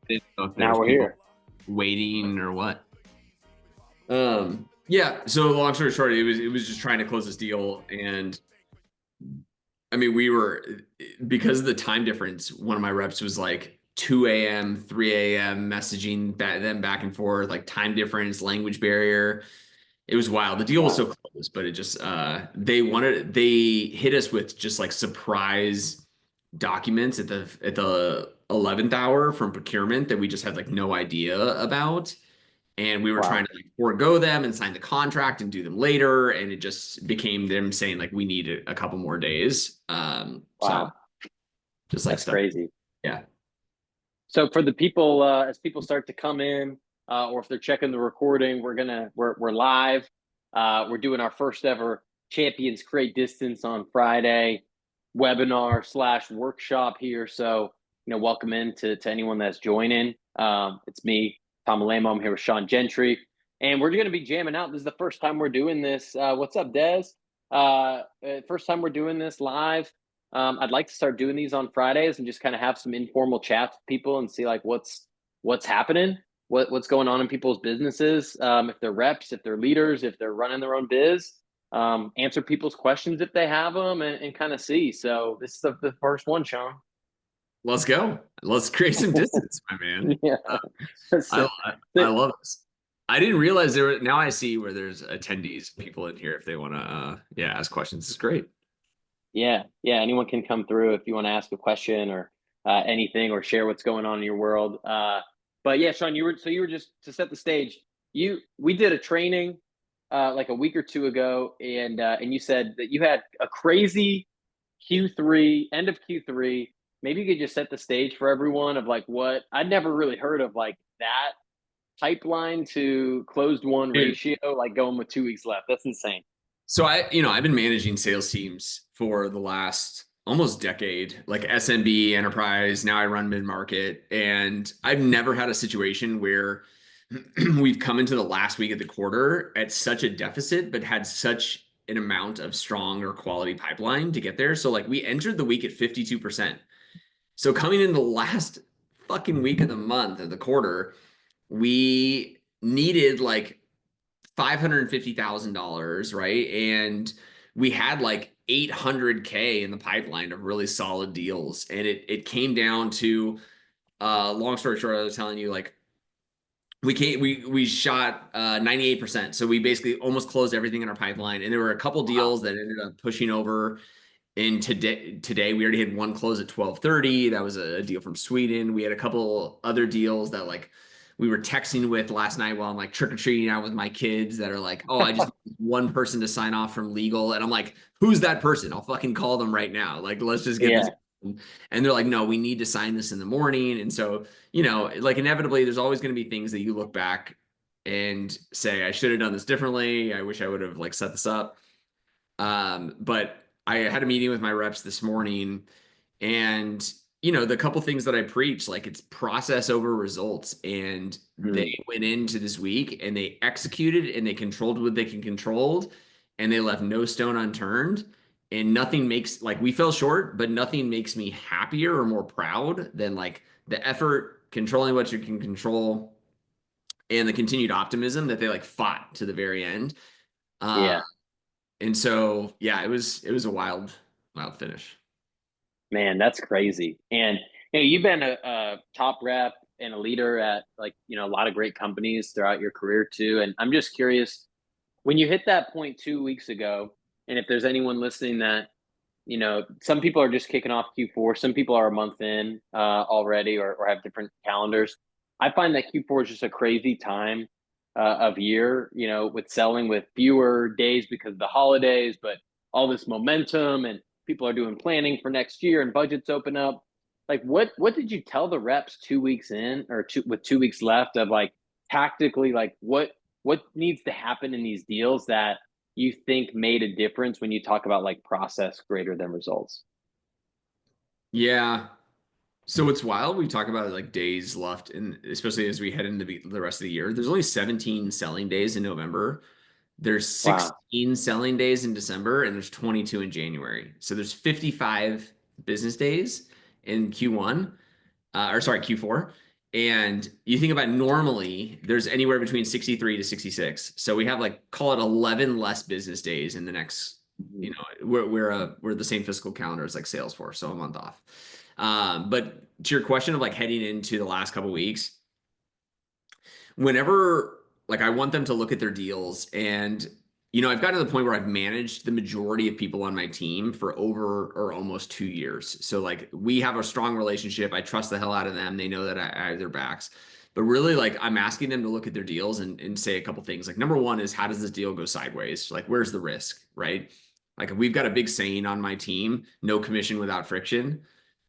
didn't know if there Now was we're people here. waiting or what. Yeah. So long story short, it was just trying to close this deal, and I mean, we were because of the time difference. One of my reps was like 2 a.m., 3 a.m. messaging them back and forth, like time difference, language barrier. It was wild. The deal was Wow. so close, but it just they hit us with just like surprise documents at the 11th hour from procurement that we just had like no idea about. And we were trying Wow. to like forego them and sign the contract and do them later. And it just became them saying like we need a couple more days. So Wow. just like That's stuff. crazy. Yeah. So for the people, as people start to come in, or if they're checking the recording, we're live. We're doing our first ever Champions Create Distance on Friday webinar slash workshop here. So welcome in to anyone that's joining. It's me, Tom Alaimo. I'm here with Sean Gentry, and we're going to be jamming out. This is the first time we're doing this. What's up, Des? First time we're doing this live. I'd like to start doing these on Fridays and just kind of have some informal chats with people and see like what's happening, what's going on in people's businesses, if they're reps, if they're leaders, if they're running their own biz, answer people's questions if they have them, and kind of see. So this is the first one, Sean. Let's go. Let's create some distance, my man. Yeah. Uh, So, I love this. I didn't realize there were, now I see where there's attendees, people in here if they want to yeah, ask questions. It's great. yeah. Anyone can come through if you want to ask a question or anything or share what's going on in your world. But yeah, Sean, you were just to set the stage. We did a training like a week or two ago, and you said that you had a crazy Q3, end of Q3. Maybe you could just set the stage for everyone of like what I'd never really heard of like that pipeline to closed one Dude, ratio, like going with 2 weeks left. That's insane. so I've been managing sales teams for the last almost decade, like SMB, enterprise. Now I run mid-market, and I've never had a situation where we've come into the last week of the quarter at such a deficit, but had such an amount of strong or quality pipeline to get there. So like we entered the week at 52%. So coming in the last fucking week of the month of the quarter, we needed like $550,000, right? And we had like 800K in the pipeline of really solid deals. And it came down to long story short, I was telling you like we shot 98%. So we basically almost closed everything in our pipeline. And there were a couple Wow. deals that ended up pushing over. And today we already had one close at 12:30. That was a deal from Sweden. We had a couple other deals that like we were texting with last night while I'm like trick or treating out with my kids that are like, oh, I just need one person to sign off from legal. And I'm like, who's that person? I'll fucking call them right now. Like, let's just get this. Yeah. And they're like, no, we need to sign this in the morning. And so, like inevitably there's always going to be things that you look back and say, I should have done this differently. I wish I would have like set this up. But I had a meeting with my reps this morning, and the couple things that I preach, like it's process over results. And they Mm. went into this week and they executed and they controlled what they can control, and they left no stone unturned. And nothing makes like we fell short, but nothing makes me happier or more proud than like the effort, controlling what you can control, and the continued optimism that they like fought to the very end. Uh, Yeah. and so, yeah, it was a wild finish. Man, that's crazy. And you've been a top rep and a leader at like, a lot of great companies throughout your career too. And I'm just curious, when you hit that point 2 weeks ago, and if there's anyone listening that, some people are just kicking off Q4, some people are a month in already or have different calendars. I find that Q4 is just a crazy time of year, with selling with fewer days because of the holidays, but all this momentum and people are doing planning for next year and budgets open up. Like what did you tell the reps 2 weeks in or with 2 weeks left of like tactically like what needs to happen in these deals that you think made a difference when you talk about like process greater than results? Yeah. So it's wild. We talk about like days left, and especially as we head into the rest of the year. There's only 17 selling days in November. There's Wow. 16 selling days in December, and there's 22 in January. So there's 55 business days in Q1, or sorry, Q4. And you think about normally there's anywhere between 63 to 66. So we have like call it 11 less business days in the next, Mhm. we're the same fiscal calendar as like Salesforce, so a month off. But to your question of like heading into the last couple weeks, whenever like I want them to look at their deals and I've gotten to the point where I've managed the majority of people on my team for over or almost 2 years. So like we have a strong relationship. I trust the hell out of them. They know that I have their backs. But really like I'm asking them to look at their deals and say a couple things. Like number one is how does this deal go sideways? Like where's the risk, right? Like we've got a big saying on my team, no commission without friction.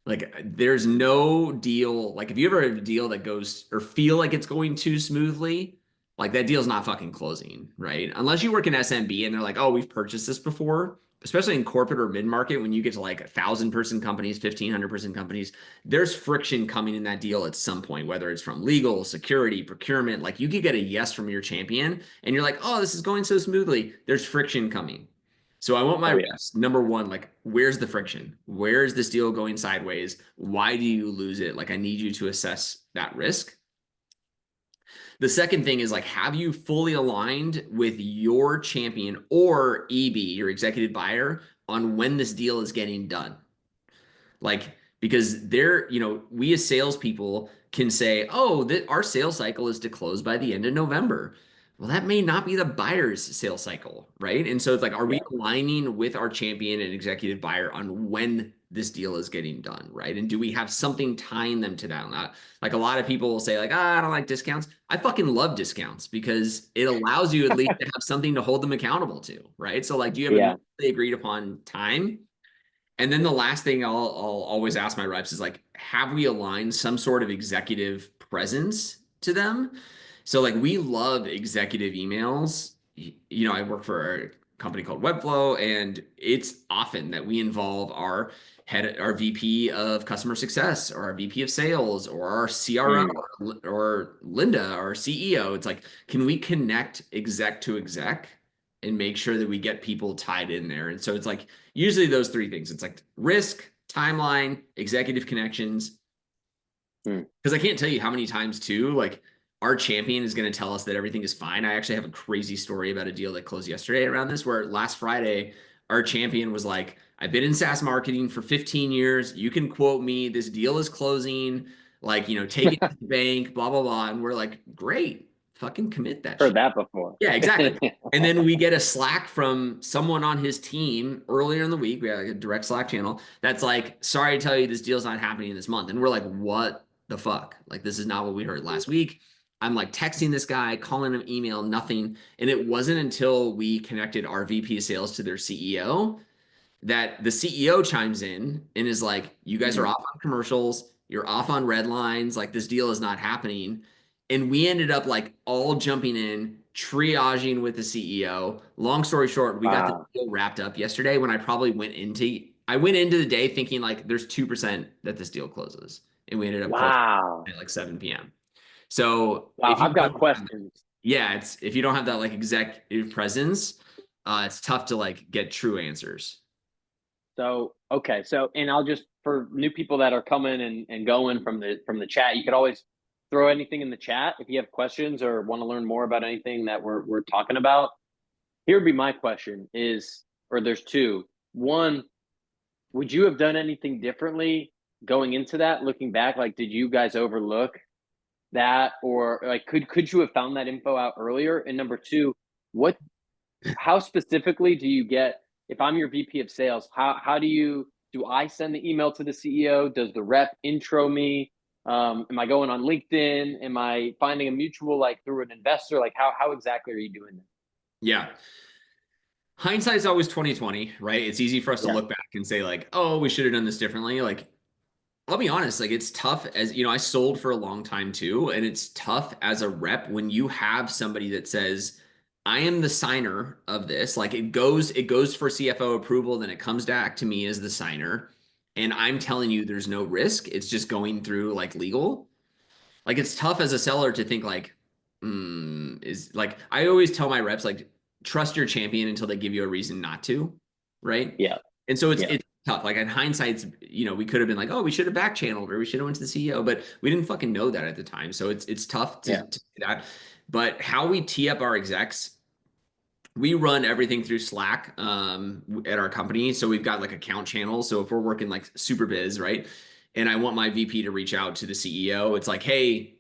Like there's no deal. Like if you ever have a deal that goes or feel like it's going too smoothly, like that deal's not fucking closing, right? Unless you work in SMB and they're like, oh, we've purchased this before, especially in corporate or mid-market, when you get to like 1,000 person companies, 1,500 person companies, there's friction coming in that deal at some point, whether it's from legal, security, procurement. Like you could get a yes from your champion and you're like, oh, this is going so smoothly. There's friction coming. So I want my Oh yeah. reps, number one, like, where's the friction? Where is this deal going sideways? Why do you lose it? Like, I need you to assess that risk. The second thing is like, have you fully aligned with your champion or EB, your executive buyer, on when this deal is getting done? Like, because we as salespeople can say, oh, that our sales cycle is to close by the end of November. Well, that may not be the buyer's sales cycle, right? And so it's like, are we Yeah. aligning with our champion and executive buyer on when this deal is getting done, right? And do we have something tying them to that? Not like a lot of people will say, like, I don't like discounts. I fucking love discounts because it allows you at least to have something to hold them accountable to, right? So, like, do you have a Yeah. mutually agreed upon time? And then the last thing I'll always ask my reps is like, have we aligned some sort of executive presence to them? So like we love executive emails. I work for a company called Webflow, and it's often that we involve our VP of customer success, or our VP of sales, or our CRO, Mm. or Linda, our CEO. It's like, can we connect exec to exec and make sure that we get people tied in there? And so it's like usually those three things. It's like risk, timeline, executive connections. Mm. Because I can't tell you how many times too, like our champion is going to tell us that everything is fine. I actually have a crazy story about a deal that closed yesterday around this, where last Friday, our champion was like, I've been in SaaS marketing for 15 years. You can quote me. This deal is closing. Like, take it to the bank, blah, blah, blah. And we're like, great, fucking commit that Heard shit. that before. Yeah, exactly. And then we get a Slack from someone on his team earlier in the week. We have like a direct Slack channel that's like, sorry to tell you, this deal's not happening this month. And we're like, what the fuck? Like, this is not what we heard last week. I'm like texting this guy, calling him, email, nothing. And it wasn't until we connected our VP of sales to their CEO that the CEO chimes in and is like, you guys are Mm. off on commercials, you're off on red lines, like this deal is not happening. And we ended up like all jumping in, triaging with the CEO. Long story short, we got the Wow. deal wrapped up yesterday when I went into the day thinking like there's 2% that this deal closes. And we ended up closing Wow. at like 7 p.m. So Wow. if you I've got don't have, questions. yeah, it's if you don't have that like executive presence, it's tough to like get true answers. So, okay. So, and I'll just, for new people that are coming and going from the chat, you could always throw anything in the chat if you have questions or want to learn more about anything that we're talking about. Here would be my question is, or there's two. One, would you have done anything differently going into that, looking back? Like, did you guys overlook that, or like could you have found that info out earlier? And number two, what how specifically do you get, if I'm your VP of sales, how do I send the email to the CEO? Does the rep intro me? Am I going on LinkedIn? Am I finding a mutual like through an investor? Like how exactly are you doing that? Yeah. Hindsight is always 2020, right? It's easy for us to Yeah. look back and say like, "Oh, we should have done this differently." Like, I'll be honest, like it's tough as, I sold for a long time too, and it's tough as a rep when you have somebody that says, "I am the signer of this." Like it goes for CFO approval, then it comes back to me as the signer, and I'm telling you there's no risk. It's just going through like legal. Like it's tough as a seller to think like, is like I always tell my reps like trust your champion until they give you a reason not to, right? Yeah. And so Yeah. it's tough. Like in hindsight, we could have been like, oh, we should have back channeled or we should have went to the CEO, but we didn't fucking know that at the time. So it's tough Yeah. to do that. But how we tee up our execs, we run everything through Slack at our company. So we've got like account channels. So if we're working like super biz, right? And I want my VP to reach out to the CEO, it's like, hey,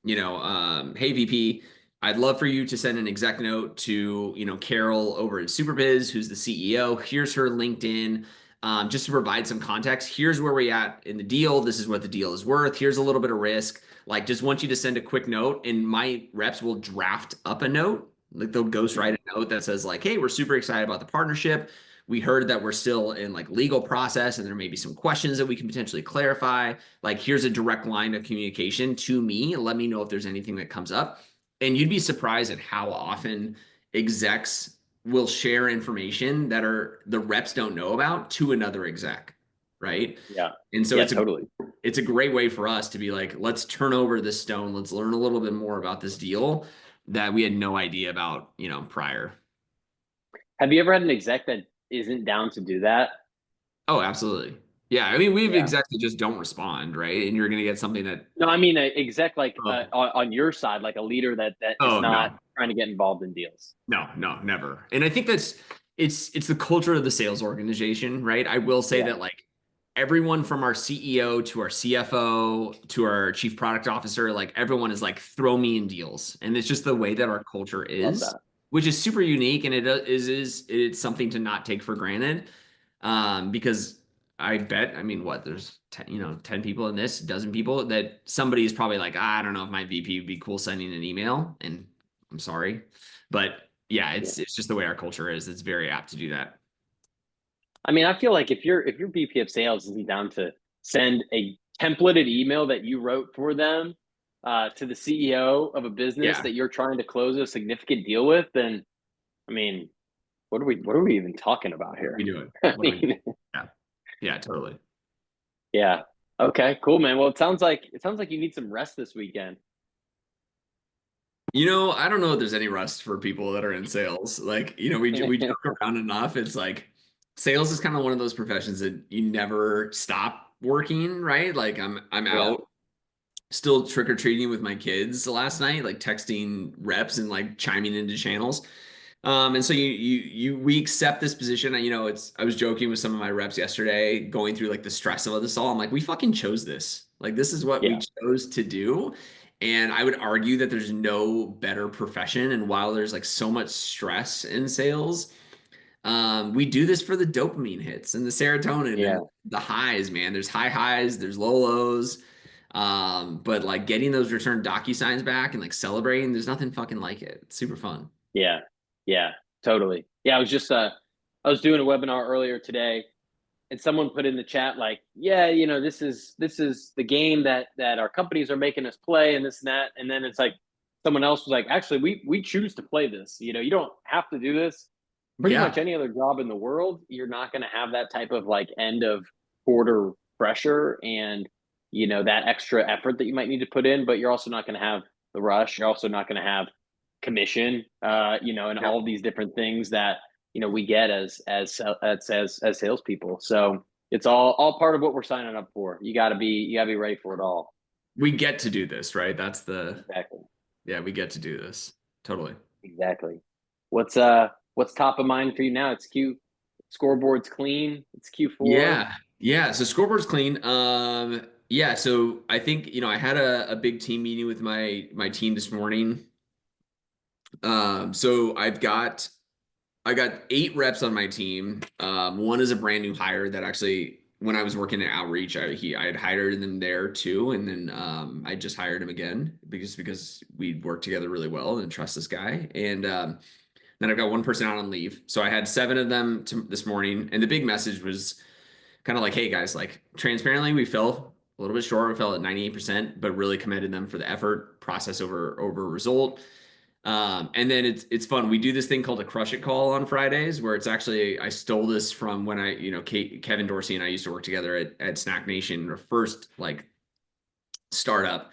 hey VP, I'd love for you to send an exec note to, Carol over at Superbiz, who's the CEO. Here's her LinkedIn. Just to provide some context, here's where we're at in the deal. This is what the deal is worth. Here's a little bit of risk. Like, just want you to send a quick note, and my reps will draft up a note. Like they'll ghostwrite Mhm. a note that says like, "Hey, we're super excited about the partnership. We heard that we're still in like legal process, and there may be some questions that we can potentially clarify. Like, here's a direct line of communication to me. Let me know if there's anything that comes up." And you'd be surprised at how often execs will share information that the reps don't know about to another exec, right? Yeah. And so Yeah, totally. it's a great way for us to be like, let's turn over this stone. Let's learn a little bit more about this deal that we had no idea about, prior. Have you ever had an exec that isn't down to do that? Oh, absolutely. Yeah. I mean, we've Yeah. execs that just don't respond, right? And you're going to get something that, No, I mean, a exec like oh, on your side, like a leader that is oh not no, trying to get involved in deals. no, never. And I think it's the culture of the sales organization, right? I will say Yeah. that like everyone from our CEO to our CFO to our chief product officer, like everyone is like throw me in deals. And it's just the way that our culture Love is, that. which is super unique and it's something to not take for granted. Because I bet, I mean, what there's 10, 10 people in this, dozen people that somebody's probably like, I don't know if my VP would be cool sending an email, and I'm sorry, but yeah, Yeah. it's just the way our culture is. It's very apt to do that. I mean, I feel like if your VP of sales isn't down to send a templated email that you wrote for them to the CEO of a business Yeah, that you're trying to close a significant deal with, then I mean, what are we even talking about what are we here? doing? I What are we doing? mean, Yeah, yeah, totally. yeah. Okay, cool, man. Well, it sounds like you need some rest this weekend. I don't know if there's any rust for people that are in sales. Like, we joke around enough. It's like sales is kind of one of those professions that you never stop working, right? Like I'm Yeah, out still trick or treating with my kids last night, like texting reps and like chiming into channels. And so we accept this position. I was joking with some of my reps yesterday, going through like the stress of this all. I'm like, we fucking chose this. Like, this is what we yeah, chose to do. And I would argue that there's no better profession. And while there's like so much stress in sales, we do this for the dopamine hits and the serotonin and yeah, the highs, man. There's high highs, there's low lows. But like getting those return signs back and like celebrating, there's nothing fucking like it. It's super fun. yeah, yeah. Totally. Yeah, I was doing a webinar earlier today, and someone put in the chat like, yeah, this is the game that our companies are making us play, and this and that. And then it's like someone else was like, actually, we choose to play this. You don't have to do this. Pretty much Yeah. any other job in the world, you're not going to have that type of like end of quarter pressure and that extra effort that you might need to put in, but you're also not going to have the rush. You're also not going to have commission, and Yep. all of these different things that we get as salespeople. So it's all part of what we're signing up for. You gotta be ready for it all. We get to do this, right? Exactly. Yeah, we get to do this. Totally. Exactly. What's top of mind for you now? It's Q scoreboard's clean. It's Q4. Yeah. Yeah. So scoreboard's clean. Yeah. So I think, I had a big team meeting with my team this morning. So I got 8 reps on my team. One is a brand new hire that actually, when I was working at Outreach, I had hired them there too, and then I just hired him again because we worked together really well and trust this guy. And then I've got one person out on leave, so I had 7 of them this morning, and the big message was kind of like, hey guys, like transparently, we fell a little bit short. We fell at 98%, but really commended them for the effort, process over result. And then it's fun. We do this thing called a crush it call on Fridays, where it's actually I stole this from when Kevin Dorsey and I used to work together at Snack Nation, our first like startup.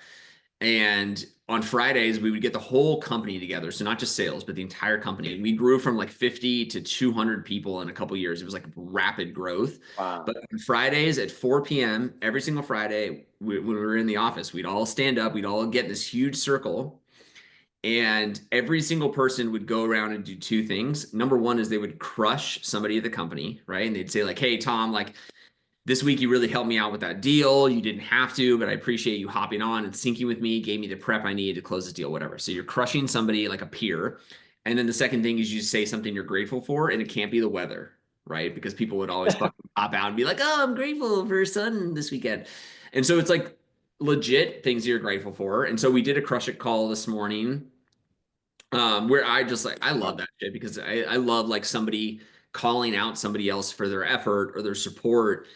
And on Fridays, we would get the whole company together. So not just sales, but the entire company. And we grew from like 50 to 200 people in a couple years. It was like rapid growth. Wow. But on Fridays at 4 p.m., every single Friday, when we were in the office, we'd all stand up, we'd all get in this huge circle. And every single person would go around and do two things. Number one is they would crush somebody at the company, right? And they'd say, like, hey, Tom, like, this week you really helped me out with that deal. You didn't have to, but I appreciate you hopping on and syncing with me, gave me the prep I needed to close this deal, whatever. So you're crushing somebody like a peer. And then the second thing is you say something you're grateful for, and it can't be the weather, right? Because people would always fucking pop out and be like, oh, I'm grateful for sun this weekend. And so it's like legit things you're grateful for. And so we did a crush it call this morning, where I just like I love Wow. that shit because I love like somebody calling out somebody else for their effort or their support.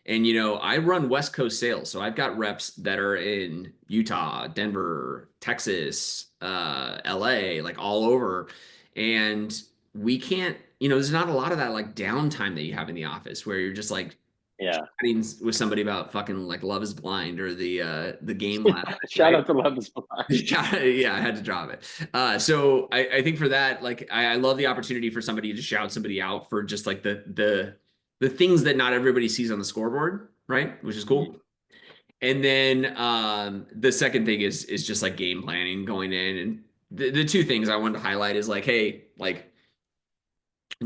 And I run West Coast sales, so I've got reps that are in Utah, Denver, Texas, LA, like all over. And we can't, there's not a lot of that like downtime that you have in the office where you're just like Yeah. chatting with somebody about fucking like Love is Blind or the game last night, Shout right? out to Love is Blind. Yeah, yeah, I had to drop it. So I think for that, like I love the opportunity for somebody to shout somebody out for just like the things that not everybody sees on the scoreboard, right? Which is Mhm. cool. And then the second thing is just like game planning going in. And the two things I wanted to highlight is like, hey, like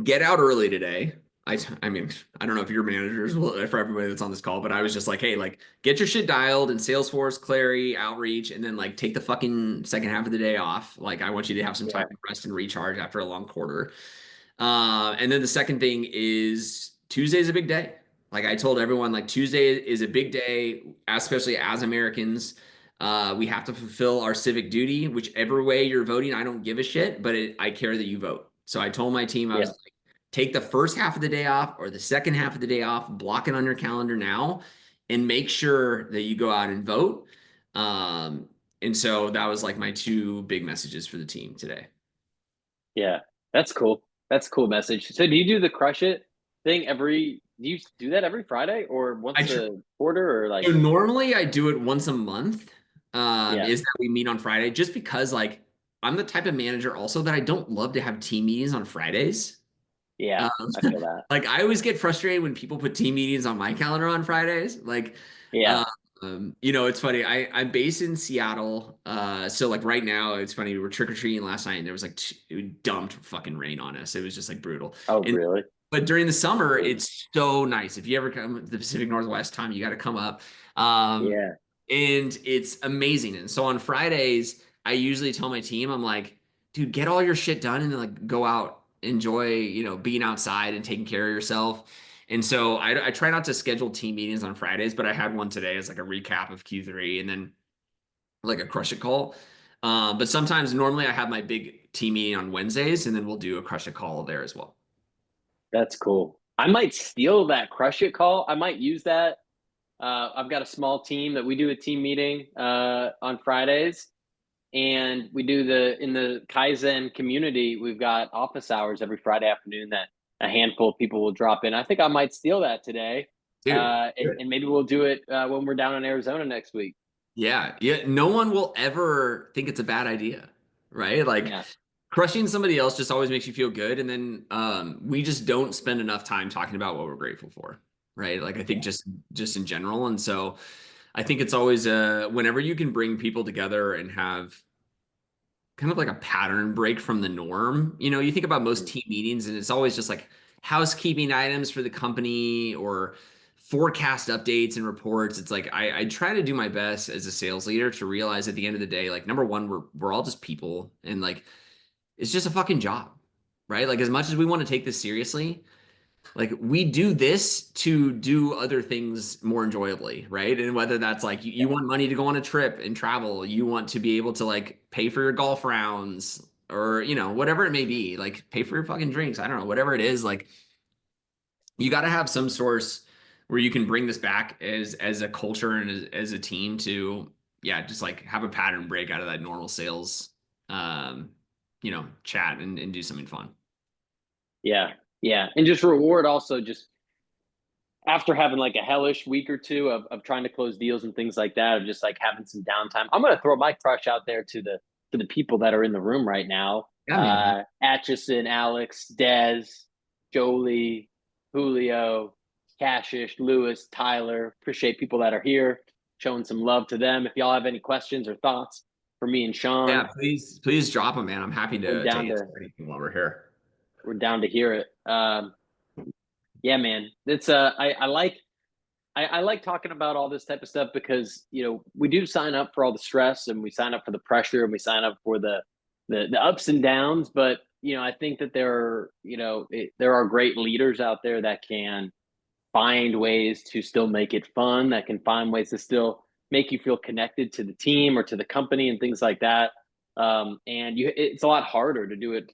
get out early today. I mean, I don't know if your managers will for everybody that's on this call, but I was just like, hey, like get your shit dialed in Salesforce, Clary, Outreach, and then like take the fucking second half of the day off. Like I want you to have some time Yeah. to rest and recharge after a long quarter. And then the second thing is Tuesday is a big day. Like I told everyone, like Tuesday is a big day, especially as Americans. We have to fulfill our civic duty, whichever way you're voting. I don't give a shit, but I care that you vote. So I told my team, I was Yeah. like, take the first half of the day off or the second half of the day off, block it on your calendar now, and make sure that you go out and vote. Um, and so that was like my two big messages for the team today. Yeah. That's cool. That's a cool message. So do you do the crush it thing do you do that every Friday or I once tr- a quarter or So like, normally I do it once a month. yeah. Is that we meet on Friday just because like I'm the type of manager also that I don't love to have team meetings on Fridays. Yeah. Um, I feel that. like I always get frustrated when people put team meetings on my calendar on Fridays. Like, Yeah. uh, it's funny. I'm based in Seattle, so like right now it's funny. We were trick or treating last night, and there was like it dumped fucking rain on us. It was just like brutal. Oh, And really? but during the summer, Goodness. it's so nice. If you ever come to the Pacific Northwest, Tom, you got to come up. Um, Yeah. and it's amazing. And so on Fridays, I usually tell my team, I'm like, dude, get all your shit done and then like go out, enjoy, being outside and taking care of yourself. And so I try not to schedule team meetings on Fridays, but I had one today as like a recap of Q3 and then like a crush it call. But sometimes normally I have my big team meeting on Wednesdays and then we'll do a crush it call there as well. That's cool. I might steal that crush it call. I might use that. I've got a small team that we do a team meeting on Fridays, and we do in the Kaizen community. We've got office hours every Friday afternoon that a handful of people will drop in. I think I might steal that today, Dude, and maybe we'll do it when we're down in Arizona next week. yeah, yeah. No one will ever think it's a bad idea, right? Like Yeah, crushing somebody else just always makes you feel good. And then we just don't spend enough time talking about what we're grateful for, right? Like I think yeah, just in general. And so I think it's always whenever you can bring people together and have kind of like a pattern break from the norm. You think about most mhm, team meetings and it's always just like housekeeping items for the company or forecast updates and reports. It's like I try to do my best as a sales leader to realize at the end of the day, like number one, we're all just people and like it's just a fucking job, right? Like as much as we want to take this seriously, like we do this to do other things more enjoyably, right? And whether that's like you yeah, want money to go on a trip and travel, you want to be able to like pay for your golf rounds or whatever it may be, like pay for your fucking drinks. I don't know, whatever it is, like you got to have some source where you can bring this back as a culture and as a team to yeah, just like have a pattern break out of that normal sales um, chat and do something fun. yeah, yeah, and just reward also just after having like a hellish week or two of trying to close deals and things like that, of just like having some downtime, I'm gonna throw my crush out there to the people that are in the room right now. Yeah, man. Atchison, Alex, Dez, Jolie, Julio, Cashish, Lewis, Tyler. Appreciate people that are here, showing some love to them. If y'all have any questions or thoughts for me and Sean, Yeah, please drop them, man. I'm happy we're to down answer to anything while we're here. we're down to hear it. Yeah, man. It's I like talking about all this type of stuff because we do sign up for all the stress and we sign up for the pressure and we sign up for the ups and downs. But I think that there are great leaders out there that can find ways to still make it fun, that can find ways to still make you feel connected to the team or to the company and things like that. And it's a lot harder to do it,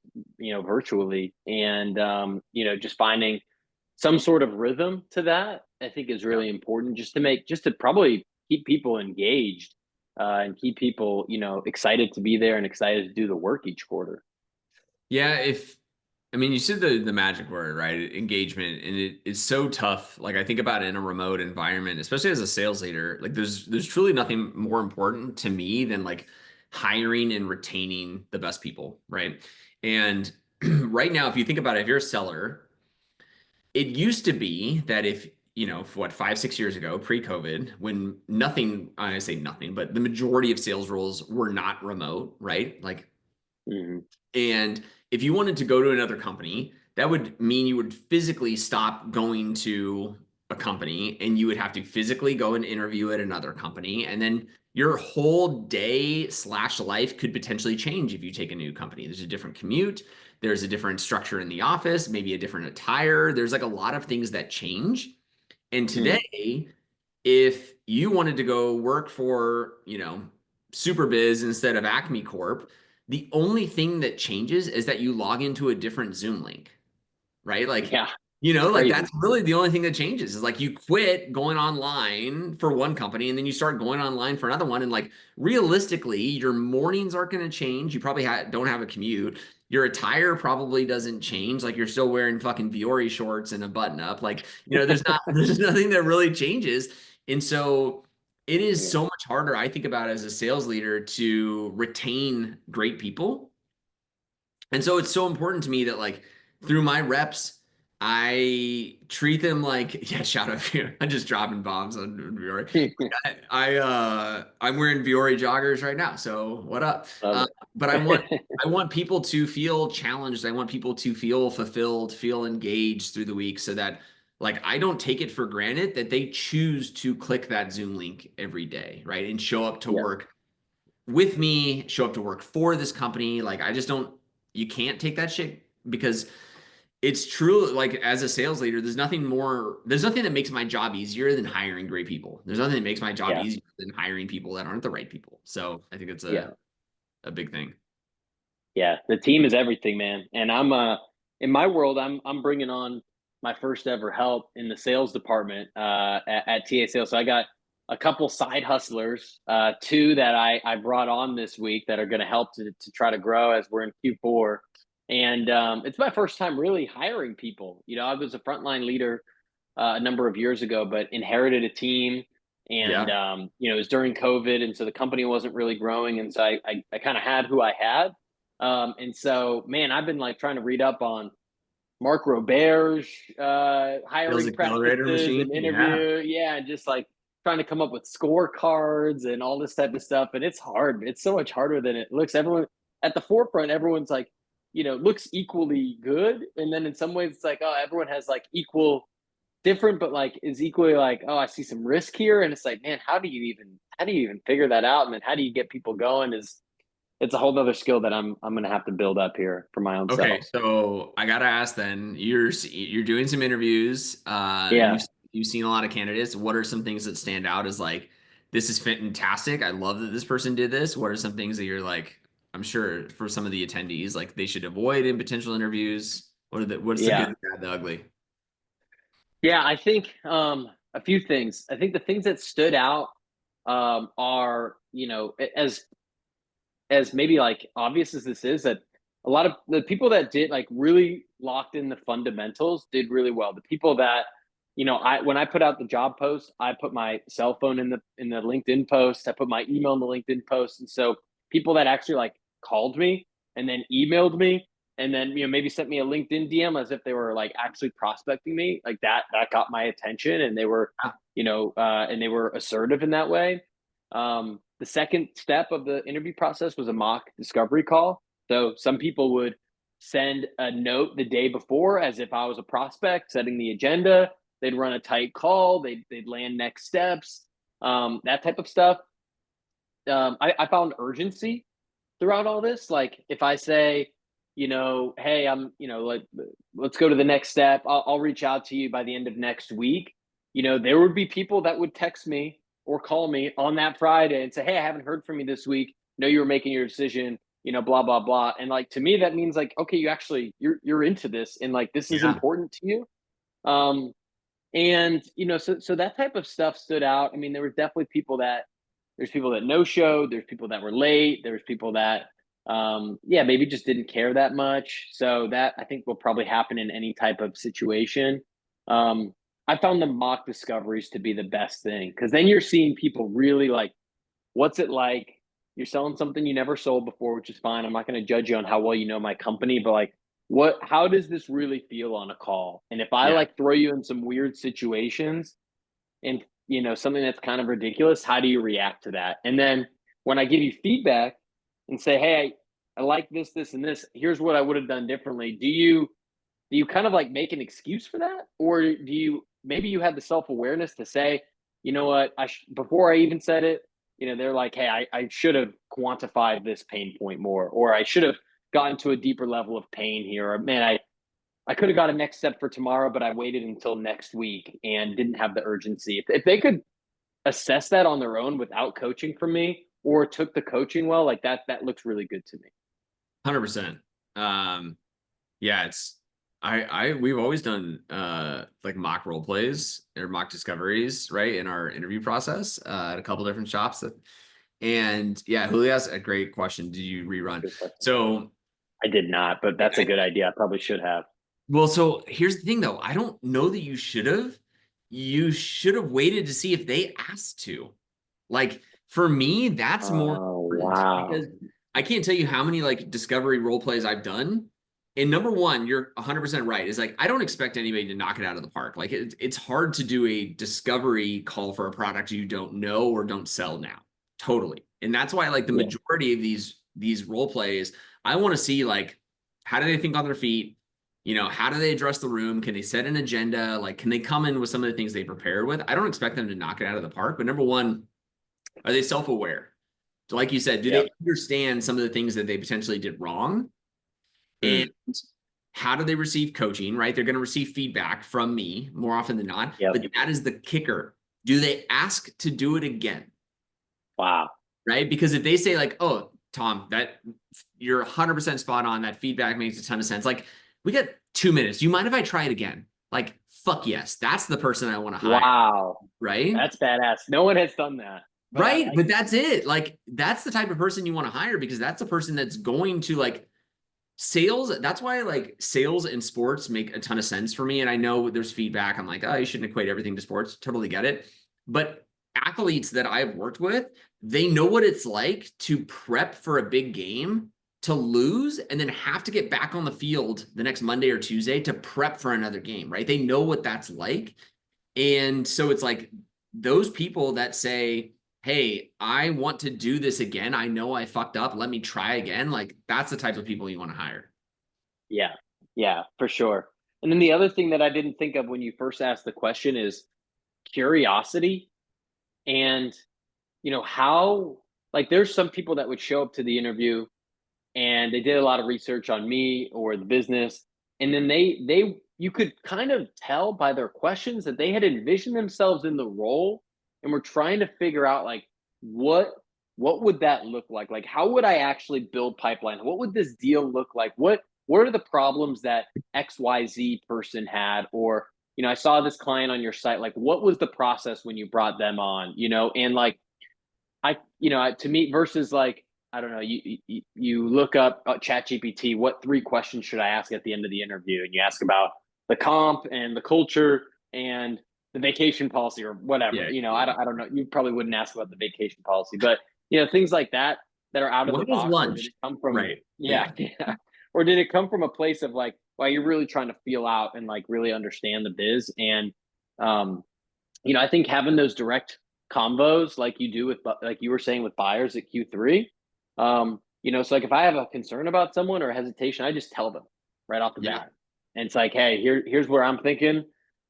virtually. And just finding some sort of rhythm to that, I think is Yeah. really important just to probably keep people engaged, and keep people, excited to be there and excited to do the work each quarter. Yeah, if I mean you said the magic word, right? Engagement, and it is so tough. Like I think about it in a remote environment, especially as a sales leader, like there's truly nothing more important to me than like hiring and retaining the best people, right? And right now, if you think about it, if you're a seller, it used to be that if what 5 6 years ago pre-COVID, when nothing, I say nothing, but the majority of sales roles were not remote, right? Like, Hmm. and if you wanted to go to another company, that would mean you would physically stop going to a company and you would have to physically go and interview at another company. And then your whole day slash life could potentially change if you take a new company. There's a different commute, there's a different structure in the office, maybe a different attire. There's like a lot of things that change. And Mm. today, if you wanted to go work for, Superbiz instead of Acme Corp, the only thing that changes is that you log into a different Zoom link, right? Like, Yeah, it's like that's crazy. really the only thing that changes is like you quit going online for one company and then you start going online for another one. And like realistically, your mornings aren't going to change. You probably don't have a commute. Your attire probably doesn't change. Like you're still wearing fucking Viore shorts and a button up. Like, there's nothing that really changes. And so it is Yeah, so much harder, I think about as a sales leader to retain great people. And so it's so important to me that like through my reps, I treat them like yeah, shout out here. I'm just dropping bombs on Viore. I'm wearing Viore joggers right now. So what up? love But it. I want people to feel challenged. I want people to feel fulfilled, feel engaged through the week so that like I don't take it for granted that they choose to click that Zoom link every day, right? And show up to Yeah, work with me, show up to work for this company. Like I just don't, you can't take that shit because it's true. Like as a sales leader, there's nothing that makes my job easier than hiring great people. There's nothing that makes my job yeah, easier than hiring people that aren't the right people. So I think it's yeah. a big thing. Yeah, the team is everything, man. And I'm in my world, I'm bringing on my first ever help in the sales department at TA Sales. So I got a couple side hustlers, two that I brought on this week that are going to help to try to grow as we're in Q4. And it's my first time really hiring people. I was a frontline leader a number of years ago, but inherited a team. And Yeah. it was during COVID, and so the company wasn't really growing, and so I kind of had who I had. And so, man, I've been like trying to read up on Mark Robert's Sales hiring accelerator practices machine. and Yeah. interview. Yeah, and just like trying to come up with scorecards and all this type of stuff. And it's hard. It's so much harder than it looks. Everyone at the forefront, everyone's like, looks equally good. And then in some ways, it's like, oh, everyone has like equal different, but like is equally like, oh, I see some risk here. And it's like, man, how do you even figure that out? And then how do you get people going? It's a whole other skill that I'm gonna have to build up here for my own Okay, self. so I gotta ask then, you're doing some interviews, Yeah. you've seen a lot of candidates. What are some things that stand out as like, this is fantastic. I love that this person did this. What are some things that you're like, I'm sure for some of the attendees, like they should avoid in potential interviews? What's the good, Yeah. the bad, the ugly? Yeah. I think a few things. I think the things that stood out are, as maybe like obvious as this is, that a lot of the people that did like really locked in the fundamentals did really well. The people that when I put out the job post, I put my cell phone in the LinkedIn post. I put my email in the LinkedIn post, and so people that actually like called me and then emailed me and then maybe sent me a LinkedIn DM as if they were like actually prospecting me, like that got my attention, and they were and they were assertive in that way. The second step of the interview process was a mock discovery call. So some people would send a note the day before as if I was a prospect, setting the agenda. They'd run a tight call. They'd land next steps, that type of stuff. I found urgency throughout all this. Like if I say, hey, like, let's go to the next step. I'll reach out to you by the end of next week. There would be people that would text me or call me on that Friday and say, hey, I haven't heard from you this week. Know you were making your decision, blah, blah, blah. And like, to me, that means like, okay, you're into this and like, this is Yeah. important to you. Um, and so that type of stuff stood out. I mean, there's people that no showed, there's people that were late, there's people that maybe just didn't care that much. So that I think will probably happen in any type of situation. Um, I found the mock discoveries to be the best thing because then you're seeing people really like, what's it like? You're selling something you never sold before, which is fine. I'm not going to judge you on how well you know my company, but like, how does this really feel on a call? And if I Yeah. like throw you in some weird situations and something that's kind of ridiculous, how do you react to that? And then when I give you feedback and say, hey, I like this and this, here's what I would have done differently. Do you kind of like make an excuse for that, or do you maybe you had the self-awareness to say, you know what, before I even said it, they're like, hey, I should have quantified this pain point more, or I should have gotten to a deeper level of pain here, or man, I could have got a next step for tomorrow, but I waited until next week and didn't have the urgency. If they could assess that on their own without coaching from me, or took the coaching well, like that looks really good to me. 100%. Yeah, we've always done like mock role plays or mock discoveries, right, in our interview process at a couple different shops and yeah, Julio asked a great question. Did you rerun? Good question. So I did not, but that's a good idea. I probably should have. well, so here's the thing though. I don't know that you should have. You should have waited to see if they asked to. Like for me, that's more Oh, important wow. because I can't tell you how many like discovery role plays I've done. And number one, you're 100% right. Is like I don't expect anybody to knock it out of the park. Like it's hard to do a discovery call for a product you don't know or don't sell now. Totally. And that's why like the Yeah. majority of these role plays, I want to see like how do they think on their feet? How do they address the room? Can they set an agenda? Like, can they come in with some of the things they prepared with? I don't expect them to knock it out of the park, but number one, are they self-aware? Like you said, do Yep. they understand some of the things that they potentially did wrong? And Mm, how do they receive coaching, right? They're going to receive feedback from me more often than not, yep. but that is the kicker. Do they ask to do it again? Wow. Right? Because if they say like, "Oh, Tom, that you're 100% spot on. That feedback makes a ton of sense." Like, we got 2 minutes. Do you mind if I try it again? Like, fuck yes. That's the person I want to hire, Wow. right? That's badass. No one has done that, but I Right? like But it. that's it. Like, that's the type of person you want to hire because that's the person that's going to like sales. That's why like sales and sports make a ton of sense for me. And I know there's feedback. I'm like, oh, you shouldn't equate everything to sports. Totally get it. But athletes that I've worked with, they know what it's like to prep for a big game, to lose, and then have to get back on the field the next Monday or Tuesday to prep for another game, right? They know what that's like. And so it's like those people that say, hey, I want to do this again. I know I fucked up. Let me try again. Like that's the type of people you want to hire. Yeah. Yeah, for sure. And then the other thing that I didn't think of when you first asked the question is curiosity. And how, like, there's some people that would show up to the interview and they did a lot of research on me or the business, and then they you could kind of tell by their questions that they had envisioned themselves in the role and were trying to figure out like what what would that look like how would I actually build pipeline, what would this deal look like, what are the problems that XYZ person had, or I saw this client on your site, like what was the process when you brought them on, and like to me versus like, I don't know, you look up Chat GPT, what three questions should I ask at the end of the interview? And you ask about the comp and the culture and the vacation policy or whatever. Yeah, I yeah. don't know. You probably wouldn't ask about the vacation policy, but things like that are out of the When was box, or did lunch? it come from? Right. Yeah, Yeah. yeah. Or did it come from a place of like, well, you're really trying to feel out and like really understand the biz, and um, I think having those direct combos like you do with like you were saying with buyers at Q3, so like if I have a concern about someone or hesitation, I just tell them right off the Yeah. bat. And it's like, hey, here's where I'm thinking.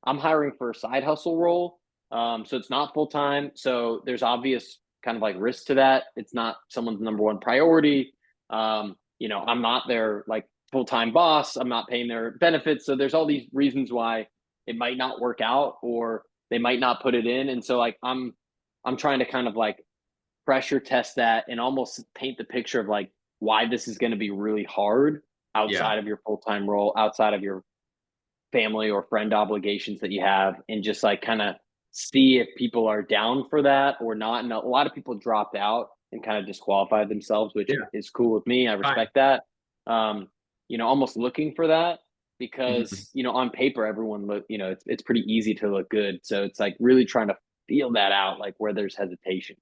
I'm hiring for a side hustle role. So it's not full time. So there's obvious kind of like risk to that. It's not someone's number one priority. I'm not their like full time boss. I'm not paying their benefits. So there's all these reasons why it might not work out, or they might not put it in. And so like I'm trying to kind of like pressure test that and almost paint the picture of like why this is going to be really hard Yeah. outside of your full-time role, outside of your family or friend obligations that you have, and just like kind of see if people are down for that or not. And a lot of people dropped out and kind of disqualified themselves, which Yeah. is cool with me. I Fine. respect that. Almost looking for that Mhm. because, on paper, everyone look, it's pretty easy to look good. So it's like really trying to feel that out, like where there's hesitation.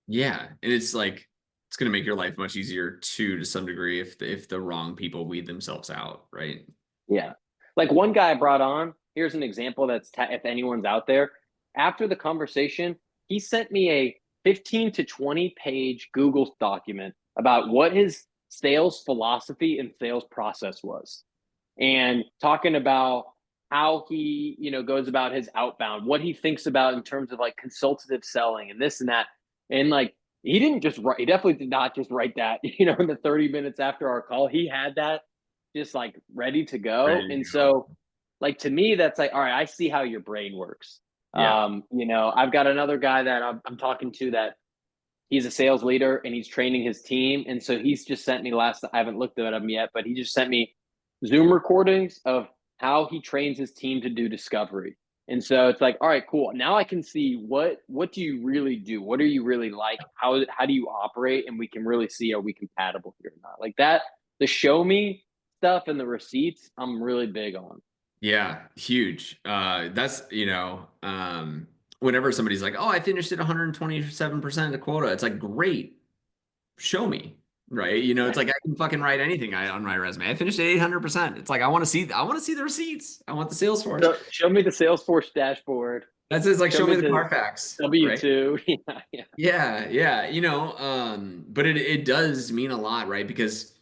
Yeah. And it's like it's gonna make your life much easier too, to some degree, if the wrong people weed themselves out, right? Yeah. Like one guy I brought on, here's an example if anyone's out there. After the conversation, he sent me a 15 to 20 page Google document about what his sales philosophy and sales process was, and talking about how he, goes about his outbound, what he thinks about in terms of like consultative selling and this and that. And like, he definitely did not just write that, in the 30 minutes after our call. He had that just like ready to go. Ready to And go. so, like, to me, that's like, all right, I see how your brain works. Yeah. I've got another guy that I'm talking to that he's a sales leader and he's training his team. And so he's just sent me I haven't looked at him yet, but he just sent me Zoom recordings of how he trains his team to do discovery. And so it's like, all right, cool. Now I can see what do you really do? What are you really like? How do you operate? And we can really see, are we compatible here or not? Like that, the show me stuff and the receipts, I'm really big on. Yeah, huge. That's, whenever somebody's like, "Oh, I finished at 127% of quota," it's like, "Great, show me." Right? It's like I can fucking write anything on my resume. I finished at 800%. It's like I want to see the receipts. I want the Salesforce. So show me the Salesforce dashboard. That's it's like Show show me me the the Carfax, right? W2. Yeah, yeah, Yeah, yeah, but it does mean a lot, right? Because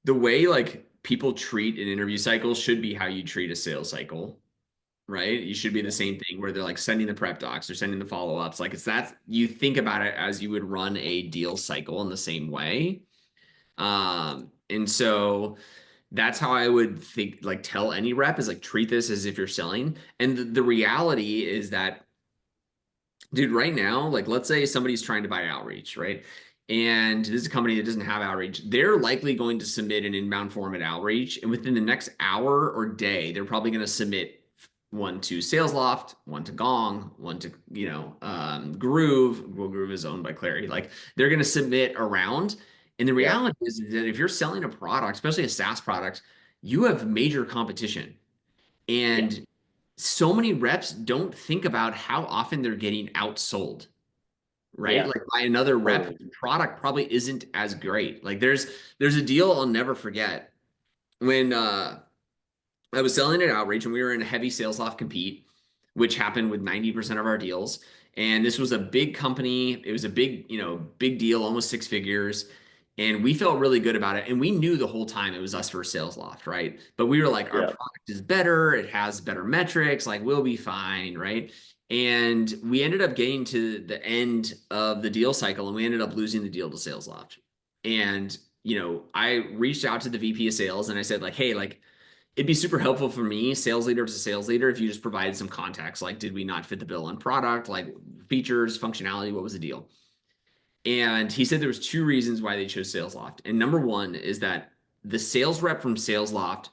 the way like people treat an interview cycle should be how you treat a sales cycle, right? You should be the yeah, same thing where they're like sending the prep docs or sending the follow-ups. Like it's that you think about it as you would run a deal cycle in the same way. And so that's how I would think, like tell any rep is like treat this as if you're selling. And the reality is that, dude, right now, like let's say somebody's trying to buy outreach, right? And this is a company that doesn't have outreach. They're likely going to submit an inbound form at outreach. And within the next hour or day, they're probably going to submit one to SalesLoft, one to Gong, one to, Groove. Well, Groove is owned by Clary. Like they're going to submit around. And the yeah, reality is that if you're selling a product, especially a SaaS product, you have major competition. yeah, And so many reps don't think about how often they're getting outsold, right? yeah, Like by another rep totally. whose product probably isn't as great. Like there's a deal I'll never forget when I was selling at Outreach and we were in a heavy sales off compete, which happened with 90% of our deals. And this was a big company. It was a big, big deal, almost six figures. And we felt really good about it. And we knew the whole time it was us for sales loft, right? But we were like, our Yeah, product is better. It has better metrics. Like we'll be fine, right? And we ended up getting to the end of the deal cycle and we ended up losing the deal to sales loft. And, I reached out to the VP of sales and I said, like, hey, like, it'd be super helpful for me, sales leader to sales leader, if you just provided some context. Like, did we not fit the bill on product? Like features, functionality, what was the deal? And he said there was two reasons why they chose SalesLoft. And number one is that the sales rep from SalesLoft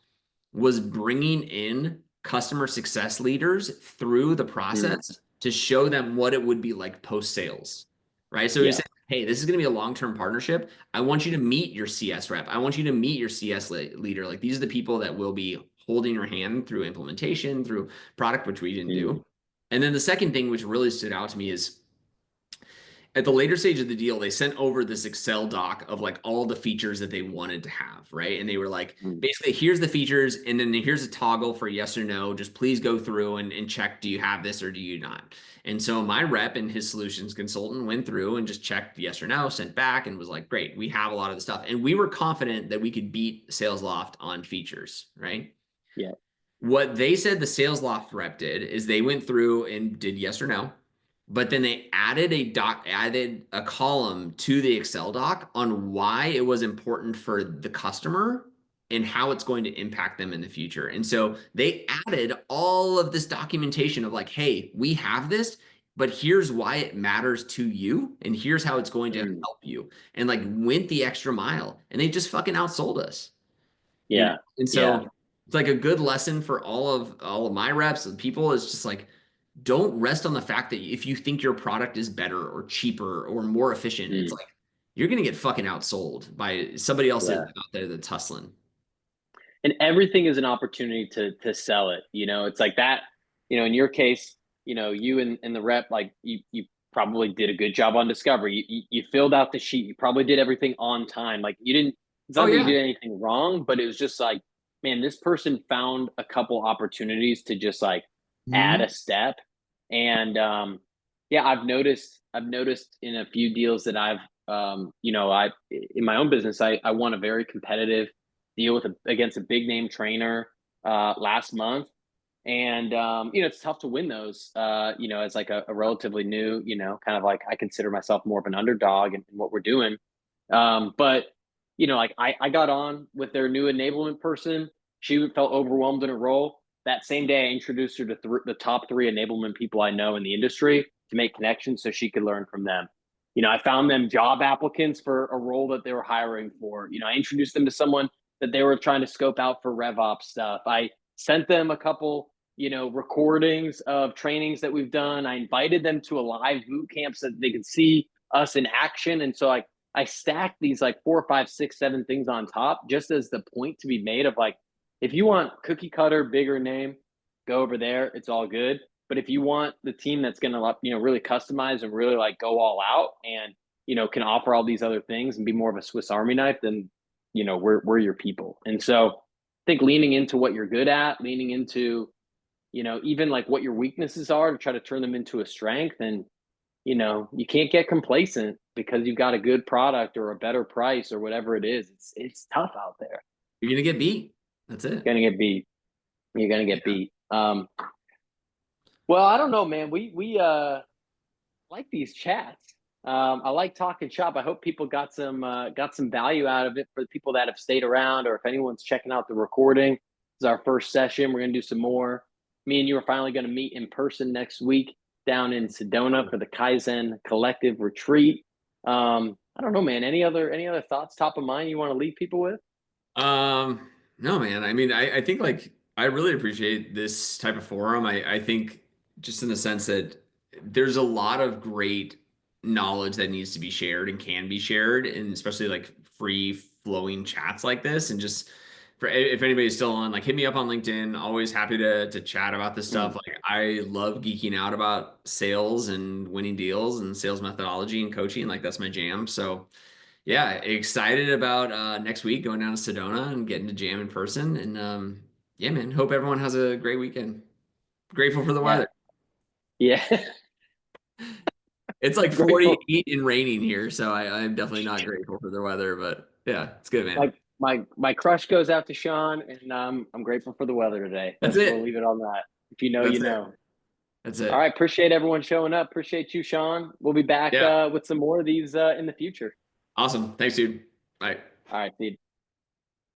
was bringing in customer success leaders through the mm, process to show them what it would be like post sales, right? So he yeah, said, hey, this is going to be a long-term partnership. I want you to meet your CS rep. I want you to meet your CS leader. Like these are the people that will be holding your hand through implementation, through product, which we didn't mm, do. And then the second thing, which really stood out to me, is at the later stage of the deal, they sent over this Excel doc of like all the features that they wanted to have, right? And they were like, Mm. basically, here's the features, and then here's a toggle for yes or no. Just please go through and check, do you have this or do you not? And so my rep and his solutions consultant went through and just checked yes or no, sent back, and was like, great, we have a lot of the stuff. And we were confident that we could beat SalesLoft on features, right? Yeah. What they said the sales loft rep did is they went through and did yes or no, but then they added a column to the Excel doc on why it was important for the customer and how it's going to impact them in the future. And so they added all of this documentation of like, hey, we have this, but here's why it matters to you, and here's how it's going to Mm. help you. And like went the extra mile, and they just fucking outsold us, you know? Yeah. And Yeah. so it's like a good lesson for all of my reps and people is just like, don't rest on the fact that if you think your product is better or cheaper or more efficient, it's Mm. like you're gonna get fucking outsold by somebody else Yeah. out there that's hustling. And everything is an opportunity to sell it. It's like that. In your case, you and the rep, like you probably did a good job on discovery. You filled out the sheet. You probably did everything on time. Like you didn't. It's Oh not that you yeah. did anything wrong, but it was just like, man, this person found a couple opportunities to just like add Mhm. a step. And yeah, I've noticed in a few deals that I in my own business, I won a very competitive deal against a big name trainer last month, and it's tough to win those. As like a relatively new, kind of like I consider myself more of an underdog in what we're doing. But like I got on with their new enablement person. She felt overwhelmed in her role. That same day, I introduced her to the top three enablement people I know in the industry to make connections so she could learn from them. I found them job applicants for a role that they were hiring for. I introduced them to someone that they were trying to scope out for RevOps stuff. I sent them a couple, recordings of trainings that we've done. I invited them to a live boot camp so that they could see us in action. And so I stacked these like 4, 5, 6, 7 things on top just as the point to be made of like, if you want cookie cutter, bigger name, go over there. It's all good. But if you want the team that's going to, really customize and really like go all out and, can offer all these other things and be more of a Swiss Army knife, then, we're your people. And so I think leaning into what you're good at, leaning into, even like what your weaknesses are to try to turn them into a strength. And, you can't get complacent because you've got a good product or a better price or whatever it is. It's tough out there. You're gonna get beat. That's it. Gonna get beat. You're gonna get Yeah. beat. Well, I don't know, man. We like these chats. I like talking shop. I hope people got some value out of it for the people that have stayed around, or if anyone's checking out the recording. This is our first session. We're gonna do some more. Me and you are finally gonna meet in person next week down in Sedona for the Kaizen Collective Retreat. I don't know, man. Any other thoughts top of mind you want to leave people with? No, man. I mean, I think like I really appreciate this type of forum. I think just in the sense that there's a lot of great knowledge that needs to be shared and can be shared, and especially like free flowing chats like this. And just for if anybody's still on, like hit me up on LinkedIn. Always happy to chat about this stuff. Mm, Like I love geeking out about sales and winning deals and sales methodology and coaching. Like that's my jam. So yeah, excited about next week going down to Sedona and getting to jam in person. And yeah, man, hope everyone has a great weekend. Grateful for the yeah, weather. yeah. It's like Grateful. 48 and raining here, so I'm definitely not grateful for the weather, but yeah, it's good, man. My crush goes out to Sean, and I'm grateful for the weather today. That's We'll it. leave it on that. If you know, you That's it. know. That's All it. right, appreciate everyone showing up. Appreciate you, Sean. We'll be back Yeah. with some more of these in the future. Awesome. Thanks, dude. Bye. All right, see you.